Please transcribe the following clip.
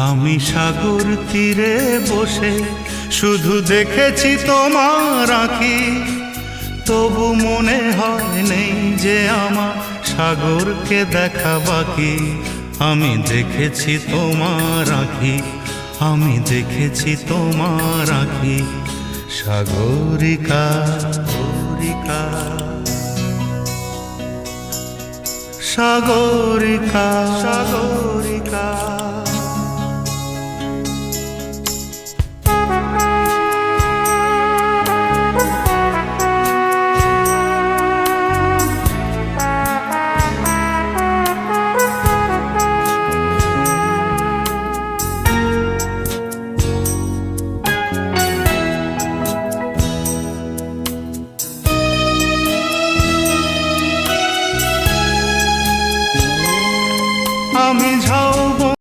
আমি সাগর তীরে বসে শুধু দেখেছি তোমার আঁখি, তবু মনে হয় নেই যে আমার সাগরকে দেখা বাকি। আমি দেখেছি তোমার আঁখি, আমি দেখেছি তোমার আঁখি। সাগরিকা সাগরিকা সাগরিকা সাগরিকা।